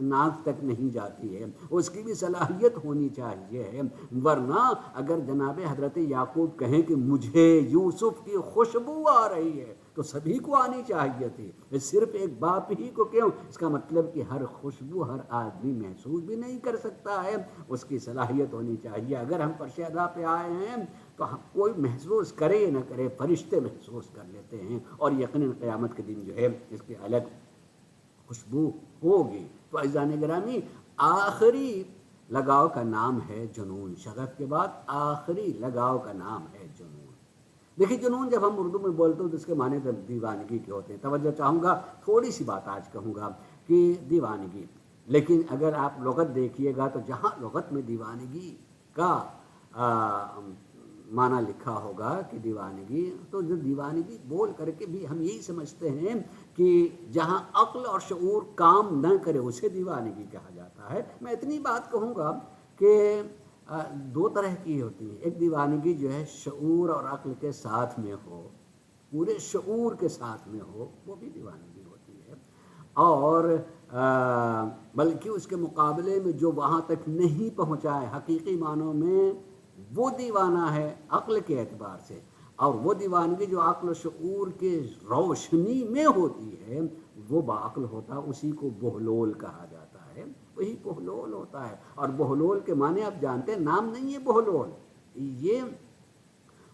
ناک تک نہیں جاتی ہے، اس کی بھی صلاحیت ہونی چاہیے، ورنہ اگر جناب حضرت یعقوب کہیں کہ مجھے یوسف کی خوشبو آ رہی ہے تو سبھی کو آنی چاہیے تھی، صرف ایک باپ ہی کو کیوں؟ اس کا مطلب کہ ہر خوشبو ہر آدمی محسوس بھی نہیں کر سکتا ہے، اس کی صلاحیت ہونی چاہیے۔ اگر ہم فرش ادا پہ آئے ہیں تو کوئی محسوس کرے یا نہ کرے، فرشتے محسوس کر لیتے ہیں، اور یقیناً قیامت کے دن جو ہے اس کی الگ خوشبو ہوگی۔ تو عزیزان گرامی، آخری لگاؤ کا نام ہے جنون، شغف کے بعد آخری لگاؤ کا نام ہے جنون۔ دیکھیے جنون جب ہم اردو میں بولتے ہیں تو اس کے معنی دیوانگی کے ہوتے ہیں۔ توجہ چاہوں گا، تھوڑی سی بات آج کہوں گا کہ دیوانگی، لیکن اگر آپ لغت دیکھیے گا تو جہاں لغت میں دیوانگی کا معنی لکھا ہوگا کہ دیوانگی، تو جو دیوانگی بول کر کے بھی ہم یہی سمجھتے ہیں کہ جہاں عقل اور شعور کام نہ کرے اسے دیوانگی کہا جاتا ہے۔ میں اتنی بات کہوں گا کہ دو طرح کی ہوتی ہیں، ایک دیوانگی جو ہے شعور اور عقل کے ساتھ میں ہو، پورے شعور کے ساتھ میں ہو، وہ بھی دیوانگی ہوتی ہے، اور بلکہ اس کے مقابلے میں جو وہاں تک نہیں پہنچا ہے حقیقی معنوں میں وہ دیوانہ ہے عقل کے اعتبار سے، اور وہ دیوانگی جو عقل و شعور کے روشنی میں ہوتی ہے وہ باعقل ہوتا، اسی کو بہلول کہا جاتا ہے، وہی بہلول ہوتا ہے۔ اور بہلول کے معنی آپ جانتے ہیں، نام نہیں ہے بہلول، یہ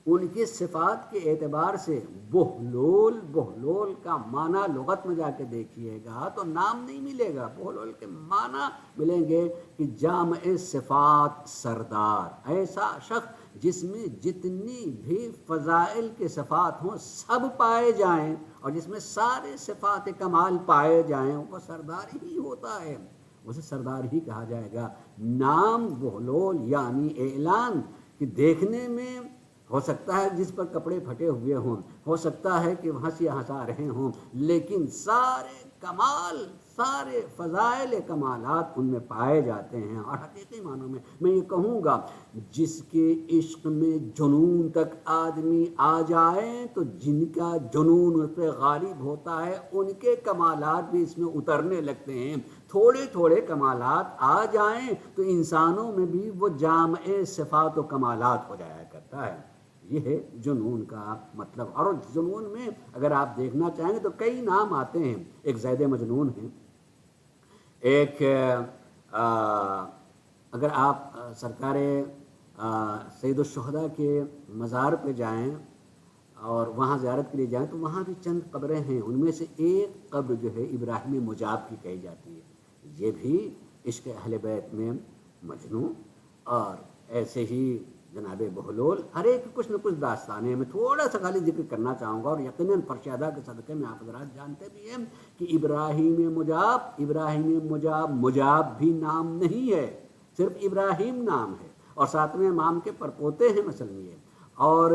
ان کی صفات کے اعتبار سے بہلول کا معنی لغت میں جا کے دیکھیے گا تو نام نہیں ملے گا، بہلول کے معنی ملیں گے کہ جامع صفات سردار، ایسا شخص جس میں جتنی بھی فضائل کے صفات ہوں سب پائے جائیں اور جس میں سارے صفات کمال پائے جائیں، وہ سردار ہی ہوتا ہے، اسے سردار ہی کہا جائے گا۔ نام بہلول یعنی اعلان کہ دیکھنے میں ہو سکتا ہے جس پر کپڑے پھٹے ہوئے ہوں، ہو سکتا ہے کہ ہنسا رہے ہوں، لیکن سارے کمال، سارے فضائل کمالات ان میں پائے جاتے ہیں۔ اور حقیقی معنوں میں یہ کہوں گا، جس کے عشق میں جنون تک آدمی آ جائے تو جن کا جنون اس پہ غالب ہوتا ہے ان کے کمالات بھی اس میں اترنے لگتے ہیں۔ تھوڑے تھوڑے کمالات آ جائیں تو انسانوں میں بھی وہ جامع صفات و کمالات ہو جایا کرتا ہے۔ یہ ہے جنون کا مطلب۔ اور جنون میں اگر آپ دیکھنا چاہیں گے تو کئی نام آتے ہیں، ایک زید مجنون ہے، ایک اگر آپ سرکار سید الشہداء کے مزار پہ جائیں اور وہاں زیارت کے لیے جائیں تو وہاں بھی چند قبریں ہیں، ان میں سے ایک قبر جو ہے ابراہیم مجاب کی کہی جاتی ہے، یہ بھی عشق اہل بیت میں مجنون۔ اور ایسے ہی جناب بہلول، ہر ایک کچھ نہ کچھ داستانیں، میں تھوڑا سا خالی ذکر کرنا چاہوں گا، اور یقیناً فرشادہ کے صدقے میں آپ حضرات جانتے بھی ہیں کہ ابراہیم مجاب مجاب بھی نام نہیں ہے، صرف ابراہیم نام ہے، اور ساتویں امام کے پرپوتے ہیں مثلا یہ۔ اور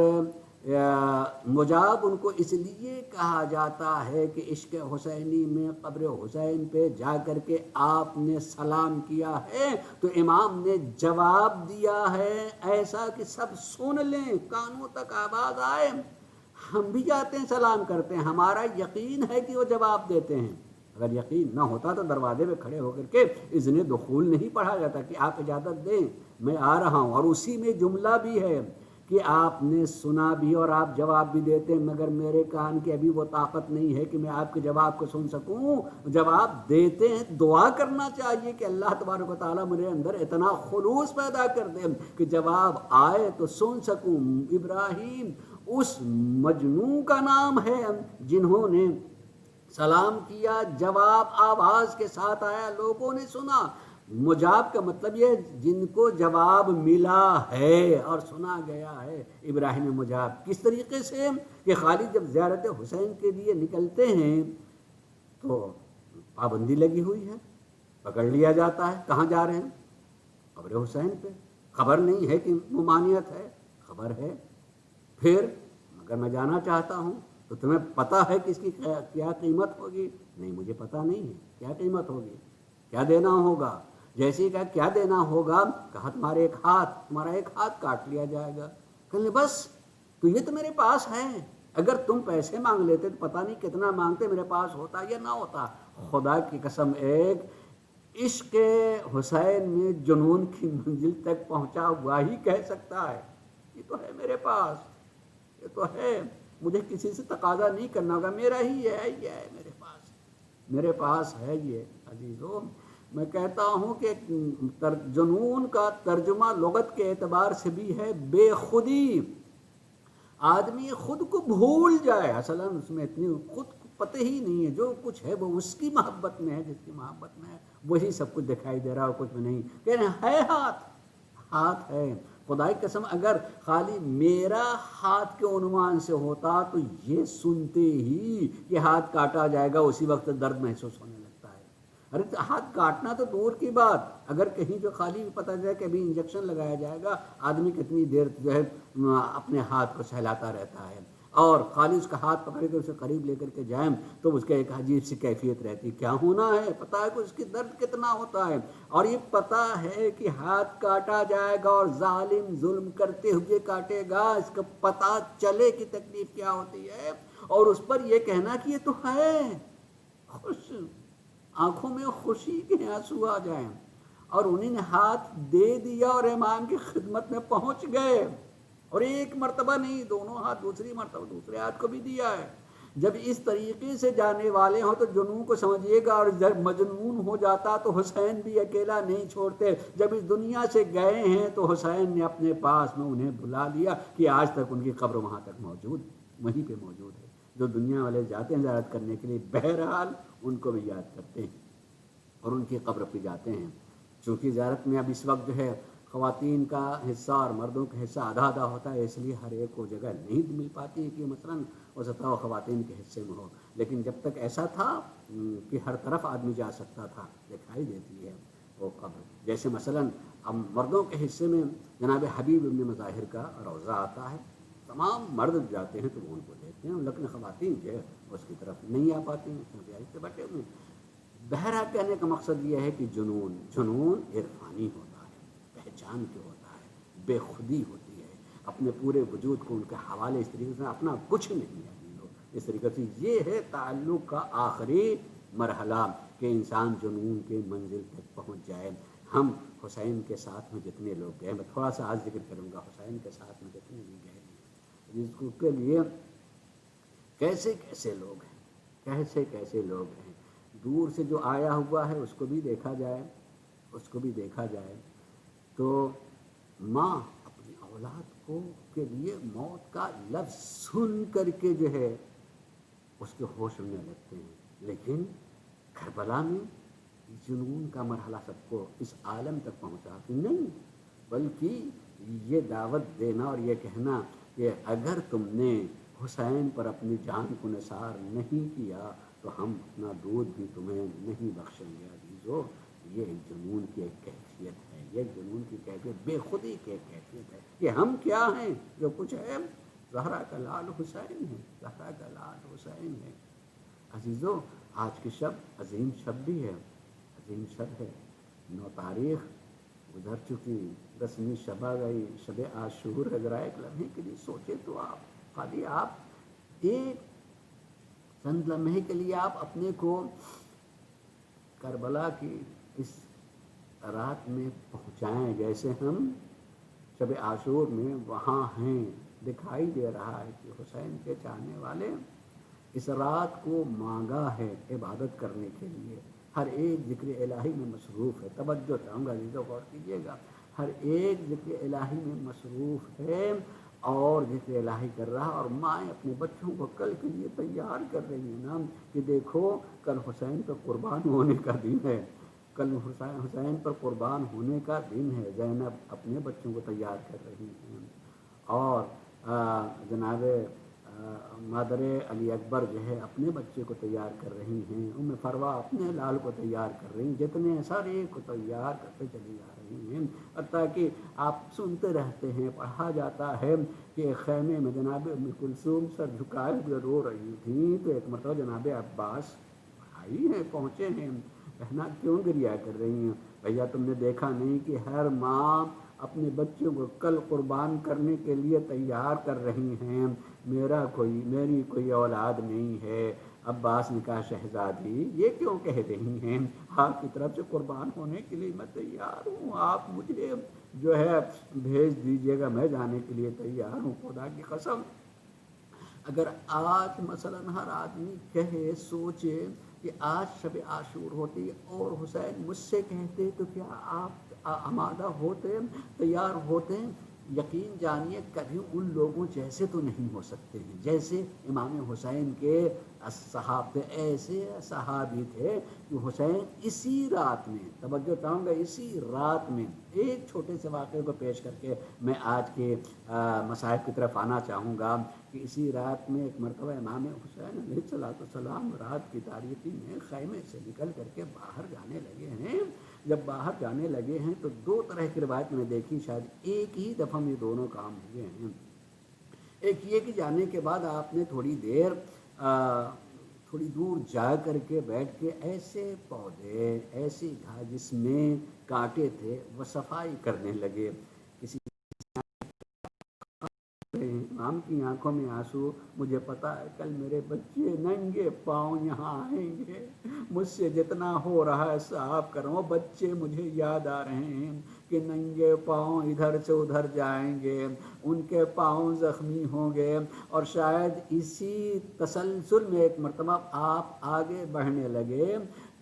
مجاب ان کو اس لیے کہا جاتا ہے کہ عشق حسینی میں قبر حسین پہ جا کر کے آپ نے سلام کیا ہے تو امام نے جواب دیا ہے ایسا کہ سب سن لیں، کانوں تک آواز آئے۔ ہم بھی جاتے ہیں سلام کرتے ہیں، ہمارا یقین ہے کہ وہ جواب دیتے ہیں، اگر یقین نہ ہوتا تو دروازے میں کھڑے ہو کر کے اذن دخول نہیں پڑھا جاتا کہ آپ اجازت دیں میں آ رہا ہوں۔ اور اسی میں جملہ بھی ہے کہ آپ نے سنا بھی اور آپ جواب بھی دیتے ہیں، مگر میرے کان کی ابھی وہ طاقت نہیں ہے کہ میں آپ کے جواب کو سن سکوں۔ جواب دیتے ہیں، دعا کرنا چاہیے کہ اللہ تبارک و تعالیٰ میرے اندر اتنا خلوص پیدا کر دے کہ جواب آئے تو سن سکوں۔ ابراہیم اس مجنون کا نام ہے جنہوں نے سلام کیا، جواب آواز کے ساتھ آیا، لوگوں نے سنا۔ مجاب کا مطلب یہ جن کو جواب ملا ہے اور سنا گیا ہے، ابراہیم مجاب۔ کس طریقے سے کہ خالد جب زیارت حسین کے لیے نکلتے ہیں تو پابندی لگی ہوئی ہے، پکڑ لیا جاتا ہے، کہاں جا رہے ہیں؟ قبر حسین پہ۔ خبر نہیں ہے کہ ممانعت ہے، خبر ہے۔ پھر اگر میں جانا چاہتا ہوں تو تمہیں پتہ ہے کہ اس کی کیا قیمت ہوگی؟ نہیں، مجھے پتہ نہیں ہے کیا قیمت ہوگی، کیا دینا ہوگا۔ جیسے ہی کہا کیا دینا ہوگا، کہا تمہارا ایک ہاتھ کاٹ لیا جائے گا۔ کہنے بس تو یہ تو میرے پاس ہے، اگر تم پیسے مانگ لیتے تو پتہ نہیں کتنا مانگتے، میرے پاس ہوتا یا نہ ہوتا۔ خدا کی قسم، ایک عشق حسین میں جنون کی منزل تک پہنچا ہوا ہی کہہ سکتا ہے یہ تو ہے میرے پاس، یہ تو ہے، مجھے کسی سے تقاضا نہیں کرنا ہوگا، میرا ہی ہے، یہ ہے میرے پاس ہے یہ۔ عزیزو، میں کہتا ہوں کہ جنون کا ترجمہ لغت کے اعتبار سے بھی ہے بے خودی، آدمی خود کو بھول جائے، اصلاً اس میں اتنی خود کو پتہ ہی نہیں ہے، جو کچھ ہے وہ اس کی محبت میں ہے، جس کی محبت میں ہے وہی سب کچھ دکھائی دے رہا اور کچھ بھی نہیں۔ کہہ رہے ہیں ہے ہاتھ ہے، خدا کی قسم اگر خالی میرا ہاتھ کے عنوان سے ہوتا تو یہ سنتے ہی کہ ہاتھ کاٹا جائے گا اسی وقت درد محسوس ہونے لگتا ہے۔ ارے ہاتھ کاٹنا تو دور کی بات، اگر کہیں جو خالی پتہ چلے کہ ابھی انجیکشن لگایا جائے گا، آدمی کتنی دیر جو ہے اپنے ہاتھ کو سہلاتا رہتا ہے، اور خالی اس کا ہاتھ پکڑ کے اسے قریب لے کر کے جائیں تو اس کا ایک عجیب سی کیفیت رہتی، کیا ہونا ہے، پتہ ہے کہ اس کی درد کتنا ہوتا ہے، اور یہ پتہ ہے کہ ہاتھ کاٹا جائے گا اور ظالم ظلم کرتے ہوئے کاٹے گا، اس کا پتہ چلے کہ تکلیف کیا ہوتی ہے، اور اس پر یہ کہنا کہ یہ تو ہے خوش، آنکھوں میں خوشی کے آنسو آ جائیں، اور انہیں نے ہاتھ دے دیا اور امام کی خدمت میں پہنچ گئے، اور ایک مرتبہ نہیں، دونوں ہاتھ، دوسری مرتبہ دوسرے ہاتھ کو بھی دیا ہے۔ جب اس طریقے سے جانے والے ہوں تو جنون کو سمجھیے گا، اور جب مجنون ہو جاتا تو حسین بھی اکیلا نہیں چھوڑتے۔ جب اس دنیا سے گئے ہیں تو حسین نے اپنے پاس میں انہیں بلا لیا کہ آج تک ان کی قبر وہاں تک موجود، وہیں پہ موجود ہے۔ جو دنیا والے جاتے ہیں زیارت کرنے کے لیے، بہرحال ان کو بھی یاد کرتے ہیں اور ان کی قبر پہ جاتے ہیں۔ چونکہ زیارت میں اب اس وقت جو ہے خواتین کا حصہ اور مردوں کا حصہ آدھا آدھا ہوتا ہے، اس لیے ہر ایک کو جگہ نہیں مل پاتی ہے کہ مثلاً ہو سکتا ہو خواتین کے حصے میں ہو، لیکن جب تک ایسا تھا کہ ہر طرف آدمی جا سکتا تھا، دکھائی دیتی ہے وہ قبر۔ جیسے مثلاً اب مردوں کے حصے میں جناب حبیب ابن مظاہر کا روضہ آتا ہے، تمام مرد جاتے ہیں تو وہ ان کو دیکھتے ہیں، لیکن خواتین جو ہے اس کی طرف نہیں آ پاتی ہیں، کیونکہ ایسے بیٹھے ہوئے ہیں۔ بہرا کہنے کا مقصد یہ ہے کہ جنون عرفانی ہوتا ہے، پہچان کے ہوتا ہے، بے خودی ہوتی ہے، اپنے پورے وجود کو ان کے حوالے اس طریقے سے، اپنا کچھ نہیں ہے اس طریقے سے۔ یہ ہے تعلق کا آخری مرحلہ کہ انسان جنون کے منزل تک پہنچ جائے۔ ہم حسین کے ساتھ میں جتنے لوگ گئے، میں تھوڑا سا آج ذکر کروں گا، حسین کے ساتھ میں جتنے بھی گئے جس کے لیے کیسے کیسے لوگ ہیں، کیسے کیسے لوگ ہیں، دور سے جو آیا ہوا ہے اس کو بھی دیکھا جائے، اس کو بھی دیکھا جائے تو ماں اپنی اولاد کو کے لیے موت کا لفظ سن کر کے جو ہے اس کے ہوش میں لگتے ہیں، لیکن کربلا میں جنون کا مرحلہ سب کو اس عالم تک پہنچا کہ نہیں، بلکہ یہ دعوت دینا اور یہ کہنا کہ اگر تم نے حسین پر اپنی جان کو نثار نہیں کیا تو ہم اپنا دودھ بھی تمہیں نہیں بخشیں گے عزیزو۔ یہ ایک جنون کی ایک کیفیت ہے، یہ جنون کی کیفیت بے خودی کی ایک کیفیت ہے کہ ہم کیا ہیں، جو کچھ ہے زہرا کا لال حسین ہے، زہرا کا لال حسین ہے۔ عزیزو آج کی شب عظیم شب بھی ہے، عظیم شب ہے، 9 تاریخ گزر چکی، 10ویں شب آ گئی، شب عاشور ہے۔ ذرا ایک لمحے کے لیے سوچے تو آپ، خالی آپ ایک چند لمحے کے لیے آپ اپنے کو کربلا کی اس رات میں پہنچائیں، جیسے ہم شب عاشور میں وہاں ہیں۔ دکھائی دے رہا ہے کہ حسین کے چاہنے والے اس رات کو مانگا ہے عبادت کرنے کے لیے، ہر ایک ذکر الہی میں مصروف ہے۔ توجہ چاہوں گا عزیزو، غور کیجیے گا، ہر ایک ذکر الہی میں مصروف ہے اور ذکر الہی کر رہا، اور مائیں اپنے بچوں کو کل کے لیے تیار کر رہی ہیں نا کہ دیکھو کل حسین پر قربان ہونے کا دن ہے، کل حسین پر قربان ہونے کا دن ہے۔ زینب اپنے بچوں کو تیار کر رہی ہیں، اور جناب مادر علی اکبر جو ہے اپنے بچے کو تیار کر رہی ہیں، ام فروا اپنے لال کو تیار کر رہی ہیں، جتنے سارے کو تیار کرتے چلی جا رہی ہیں، حتیٰ کہ آپ سنتے رہتے ہیں، پڑھا جاتا ہے کہ خیمے میں جناب ام کلثوم سر جھکائے ہوئے رو رہی تھیں، تو ایک مرتبہ جناب عباس بھائی ہیں پہنچے ہیں، کہنا کیوں گریا کر رہی ہیں؟ بھیا تم نے دیکھا نہیں کہ ہر ماں اپنے بچوں کو کل قربان کرنے کے لیے تیار کر رہی ہیں، میری کوئی اولاد نہیں ہے۔ عباس نے کہا شہزادی یہ کیوں کہہ رہی ہیں؟ آپ کی طرف سے قربان ہونے کے لیے میں تیار ہوں، آپ مجھے جو ہے بھیج دیجیے گا، میں جانے کے لیے تیار ہوں۔ خدا کی قسم اگر آج مثلاً ہر آدمی کہے، سوچے کہ آج شب عاشور ہوتی اور حسین مجھ سے کہتے تو کیا آپ آمادہ ہوتے، تیار ہوتے؟ یقین جانیے کبھی ان لوگوں جیسے تو نہیں ہو سکتے ہیں جیسے امام حسین کے صحابہ، ایسے صحابی تھے کہ حسین اسی رات میں، توجہ چاہوں گا اسی رات میں، ایک چھوٹے سے واقعے کو پیش کر کے میں آج کے مصائب کی طرف آنا چاہوں گا کہ اسی رات میں ایک مرتبہ امام حسین علیہ السلام رات کی تاریکی میں خیمے سے نکل کر کے باہر جانے لگے ہیں۔ جب باہر جانے لگے ہیں تو 2 طرح کی روایت میں دیکھی، شاید ایک ہی دفعہ میں دونوں کام ہوئے ہیں۔ ایک یہ کہ جانے کے بعد آپ نے تھوڑی دور جا کر کے بیٹھ کے ایسے پودے، ایسی گھاس جس میں کانٹے تھے وہ صفائی کرنے لگے، کسی امام کی آنکھوں میں آنسو. مجھے پتا ہے کل میرے بچے ننگے پاؤں یہاں آئیں گے, مجھ سے جتنا ہو رہا ہے صاف کرو. بچے مجھے یاد آ رہے ہیں کہ ننگے پاؤں ادھر سے ادھر جائیں گے, ان کے پاؤں زخمی ہوں گے, اور شاید اسی تسلسل میں ایک مرتبہ آپ آگے بڑھنے لگے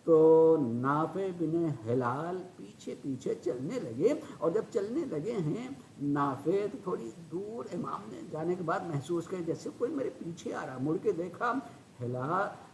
تو نافع بن ہلال پیچھے پیچھے چلنے لگے. اور جب چلنے لگے ہیں نافع تو تھوڑی دور امام نے جانے کے بعد محسوس کیا جیسے کوئی میرے پیچھے آ رہا. مڑ کے دیکھا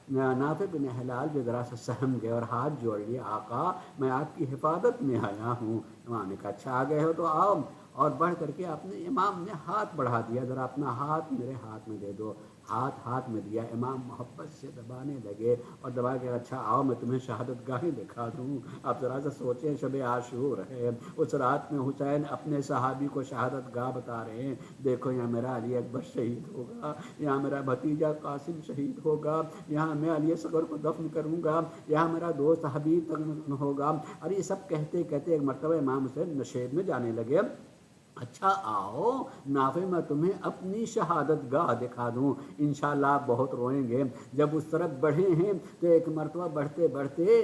نافع بن ہلال جو ذرا سا سہم گئے اور ہاتھ جوڑ لیے, آقا میں آپ کی حفاظت میں آیا ہوں. امام نے کہا اچھا آ گئے ہو تو آؤ. اور بڑھ کر کے امام نے ہاتھ بڑھا دیا, ذرا اپنا ہاتھ میرے ہاتھ میں دے دو. ہاتھ میں دیا. امام محبت سے دبانے لگے اور دبا کے اچھا آؤ میں تمہیں شہادت گاہیں دکھا دوں. آپ ذرا سا سوچیں, شب عاشور ہے, اس رات میں حسین اپنے صحابی کو شہادت گاہ بتا رہے ہیں. دیکھو یہاں میرا علی اکبر شہید ہوگا, یہاں میرا بھتیجا قاسم شہید ہوگا, یہاں میں علی اصغر کو دفن کروں گا, یہاں میرا دوست حبیب ہوگا. اور یہ سب کہتے کہتے ایک مرتبہ امام حسین نشیب میں جانے لگے. اچھا آؤ نافع میں تمہیں اپنی شہادت گاہ دکھا دوں, انشاءاللہ آپ بہت روئیں گے. جب اس طرف بڑھے ہیں تو ایک مرتبہ بڑھتے بڑھتے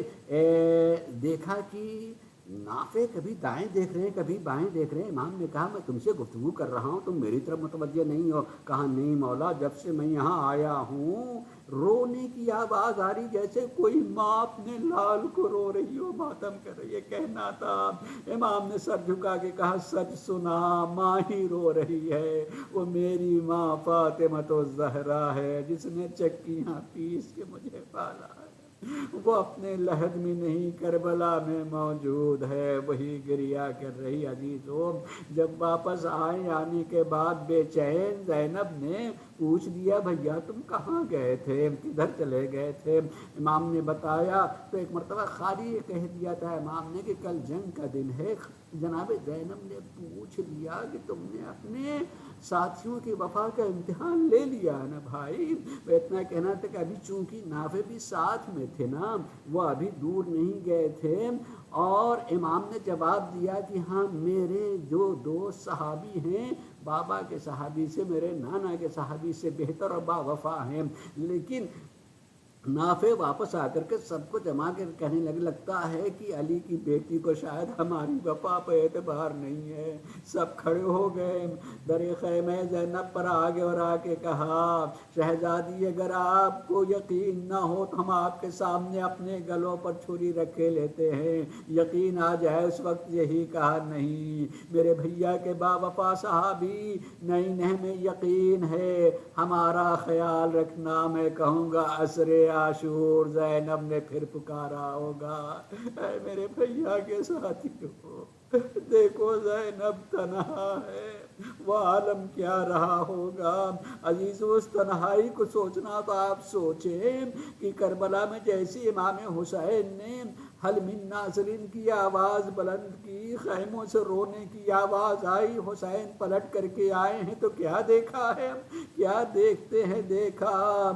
دیکھا کہ نافع کبھی دائیں دیکھ رہے ہیں کبھی بائیں دیکھ رہے ہیں. امام نے کہا میں تم سے گفتگو کر رہا ہوں, تم میری طرف متوجہ نہیں ہو. کہا نہیں مولا, جب سے میں یہاں آیا ہوں رونے کی آواز آ رہی جیسے کوئی ماں اپنے لال کو رو رہی ہو, ماتم کر رہی ہے. کہنا تھا. امام نے سر جھکا کے کہا سچ سنا, ماں ہی رو رہی ہے. وہ میری ماں فاطمہ الزہرا ہے جس نے چکیاں پیس کے مجھے پالا ہے. وہ اپنے لحد میں نہیں کربلا میں موجود ہے, وہی گریا کر رہی. عزیزو جب واپس آنے کے بعد بے چین زینب نے پوچھ لیا بھیا تم کہاں گئے تھے, کدھر چلے گئے تھے. امام نے بتایا تو ایک مرتبہ خالی یہ کہہ دیا تھا امام نے کہ کل جنگ کا دن ہے. جناب زینب نے پوچھ لیا کہ تم نے اپنے ساتھیوں کی وفا کا امتحان لے لیا نا بھائی. وہ اتنا کہنا تھا کہ ابھی چونکہ نافع بھی ساتھ میں تھے نا, وہ ابھی دور نہیں گئے تھے. اور امام نے جواب دیا کہ ہاں میرے جو دو صحابی ہیں بابا کے صحابی سے, میرے نانا کے صحابی سے بہتر اور با وفا ہیں. لیکن نافع واپس آ کر کے سب کو جما کر کہنے لگتا ہے کہ علی کی بیٹی کو شاید ہماری وفا پہ اعتبار نہیں ہے. سب کھڑے ہو گئے, در خیمہ زینب پر آگے اور آ کے کہا شہزادی اگر آپ کو یقین نہ ہو تو ہم آپ کے سامنے اپنے گلوں پر چھری رکھے لیتے ہیں, یقین آ جائے اس وقت. یہی کہا نہیں میرے بھیا کے با وفا صحابی, نہیں ہمیں یقین ہے, ہمارا خیال رکھنا. میں کہوں گا عصر عاشور زینب نے پھر پکارا ہوگا اے میرے بھیا کے ساتھی ہو, دیکھو زینب تنہا ہے, وہ عالم کیا رہا ہوگا. عزیزو اس تنہائی کو سوچنا تو آپ سوچیں کہ کربلا میں جیسی امام حسین نے حل من ناصرین کی آواز بلند کی, خیموں سے رونے کی آواز آئی, حسین پلٹ کر کے آئے ہیں تو کیا دیکھا ہے, کیا دیکھتے ہیں. دیکھا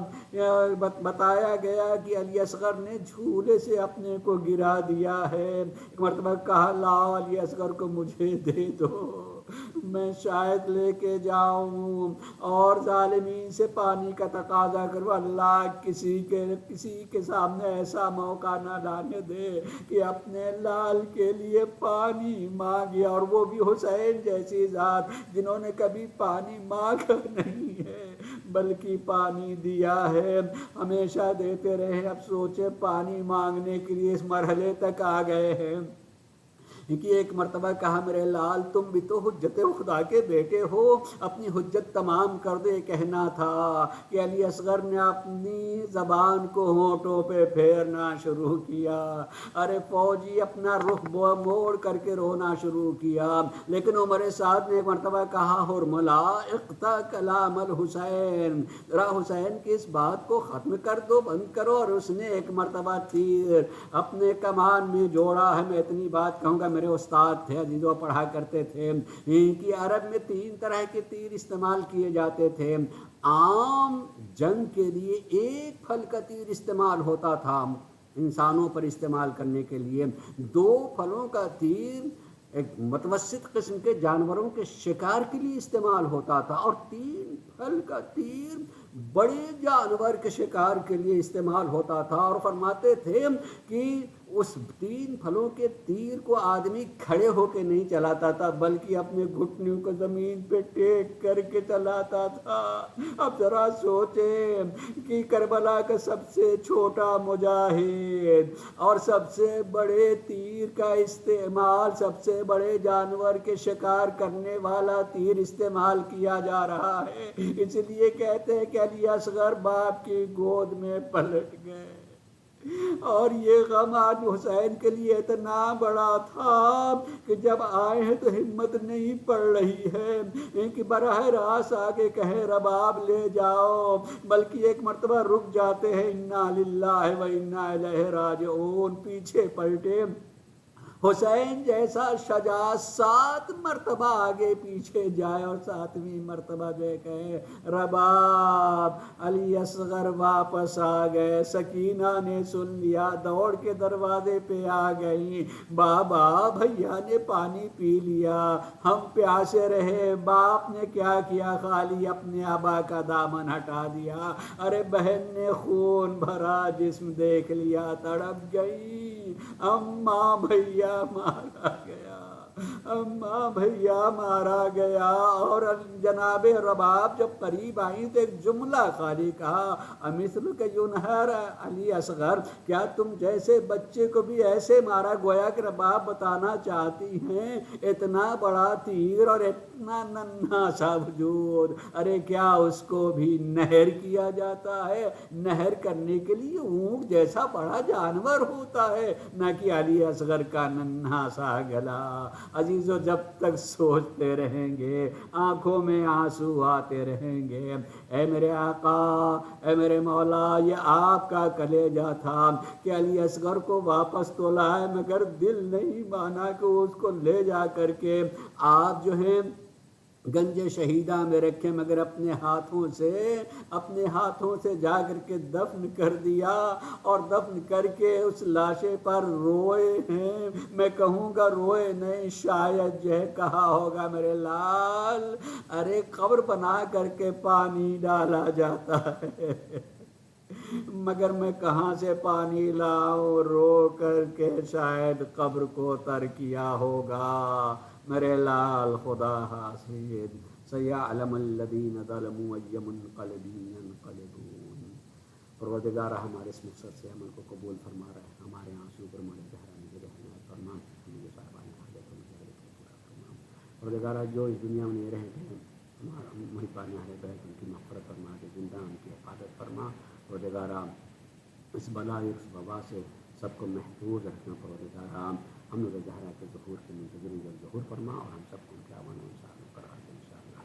بتایا گیا کہ علی اصغر نے جھولے سے اپنے کو گرا دیا ہے. ایک مرتبہ کہا لاؤ علی اصغر کو مجھے دے دو, میں شاید لے کے جاؤں اور ظالمین سے پانی کا تقاضا کروں. اللہ کسی کے سامنے ایسا موقع نہ لانے دے کہ اپنے لال کے لیے پانی مانگے, اور وہ بھی حسین جیسی ذات جنہوں نے کبھی پانی مانگا نہیں ہے بلکہ پانی دیا ہے, ہمیشہ دیتے رہے. اب سوچے پانی مانگنے کے لیے اس مرحلے تک آ گئے ہیں کہ ایک مرتبہ کہا میرے لال تم بھی تو حجت خدا کے بیٹے ہو, اپنی حجت تمام کر دے. کہنا تھا کہ علی اصغر نے اپنی زبان کو ہونٹوں پہ پھیرنا شروع کیا. ارے فوجی اپنا رخ موڑ کر کے رونا شروع کیا. لیکن عمر سعد نے ایک مرتبہ کہا حرملا اقطع کلام الحسین, ذرا حسین کی اس بات کو ختم کر دو, بند کرو. اور اس نے ایک مرتبہ تیر اپنے کمان میں جوڑا ہے. میں اتنی بات کہوں گا, میرے استاد تھے عزیزوں, پڑھا کرتے تھے کہ عرب میں 3 طرح کے تیر استعمال کیے جاتے تھے. عام جنگ کے لیے ایک پھل کا تیر استعمال ہوتا تھا انسانوں پر استعمال کرنے کے لیے. 2 پھلوں کا تیر ایک متوسط قسم کے جانوروں کے شکار کے لیے استعمال ہوتا تھا، اور 3 پھل کا تیر بڑے جانور کے شکار کے لیے استعمال ہوتا تھا۔ اور فرماتے تھے کہ اس 3 پھلوں کے تیر کو آدمی کھڑے ہو کے نہیں چلاتا تھا، بلکہ اپنے گھٹنوں کو زمین پہ ٹیک کر کے چلاتا تھا۔ اب ذرا سوچیں کہ کربلا کا سب سے چھوٹا مجاہد اور سب سے بڑے تیر کا استعمال، سب سے بڑے جانور کے شکار کرنے والا تیر استعمال کیا جا رہا ہے۔ اس لیے کہتے ہیں کہ علی اصغر باپ کی گود میں پلٹ گئے، اور یہ غم آج حسین کے لیے اتنا بڑا تھا کہ جب آئے ہیں تو ہمت نہیں پڑ رہی ہے کہ براہ راست آگے کہے رباب لے جاؤ، بلکہ ایک مرتبہ رک جاتے ہیں، انا للہ و انا الیہ راجعون، پیچھے پلٹے۔ حسین جیسا شجاع 7 مرتبہ آگے پیچھے جائے، اور 7ویں مرتبہ جو کہے رباب، علی اصغر واپس آ گئے۔ سکینہ نے سن لیا، دوڑ کے دروازے پہ آ گئی، بابا بھیا نے پانی پی لیا، ہم پیاسے رہے۔ باپ نے کیا کیا؟ خالی اپنے آبا کا دامن ہٹا دیا۔ ارے بہن نے خون بھرا جسم دیکھ لیا، تڑپ گئی، اماں بھیا مارا گیا، اماں بھیا مارا گیا۔ اور جناب رباب جب قریب آئیں تو ایک جملہ خالی کہا، امثلک ینہر علی اصغر، کیا تم جیسے بچے کو بھی ایسے مارا؟ گویا کہ رباب بتانا چاہتی ہیں اتنا بڑا تیر اور اتنا ننھا سا وجود، ارے کیا اس کو بھی نہر کیا جاتا ہے؟ نہر کرنے کے لیے اونٹ جیسا بڑا جانور ہوتا ہے، نہ کہ علی اصغر کا ننھا سا گلا۔ عزیزو، جب تک سوچتے رہیں گے آنکھوں میں آنسو آتے رہیں گے۔ اے میرے آقا، اے میرے مولا، یہ آپ کا کلیجہ تھا کہ علی اصغر کو واپس تو لائے، مگر دل نہیں مانا کہ اس کو لے جا کر کے آپ جو ہیں گنج شہیدہ میں رکھیں، مگر اپنے ہاتھوں سے جا کر کے دفن کر دیا، اور دفن کر کے اس لاشے پر روئے ہیں۔ میں کہوں گا روئے نہیں، شاید جو ہے کہا ہوگا میرے لال، ارے قبر بنا کر کے پانی ڈالا جاتا ہے، مگر میں کہاں سے پانی لاؤں؟ رو کر کے شاید قبر کو تر کیا ہوگا میرے لال خدا حافظ۔ سیعلم الذین ظلموا ای منقلب ینقلبون۔ پروردگار ہمارے اس مقصد سے عمل کو قبول فرما رہے ہیں، ہمارے آنسو پر مڑے بہرانے کے رحمت فرما، ہمیں صاحبان حاجت پورا فرما۔ پروردگار جو اس دنیا میں نہیں رہے تھے، محبان اہل بیت ان کی مغفرت فرما دے، زندہ ان کی حفاظت فرما۔ پروردگار اس بلا اس وبا سے سب کو محفوظ رکھنا۔ پروردگار ہم لوگ زہرا کے ظہور کے منتظر ظہور فرما، اور ہم سب کو ان کے آوان و انصار میں قرار دے انشاءاللہ۔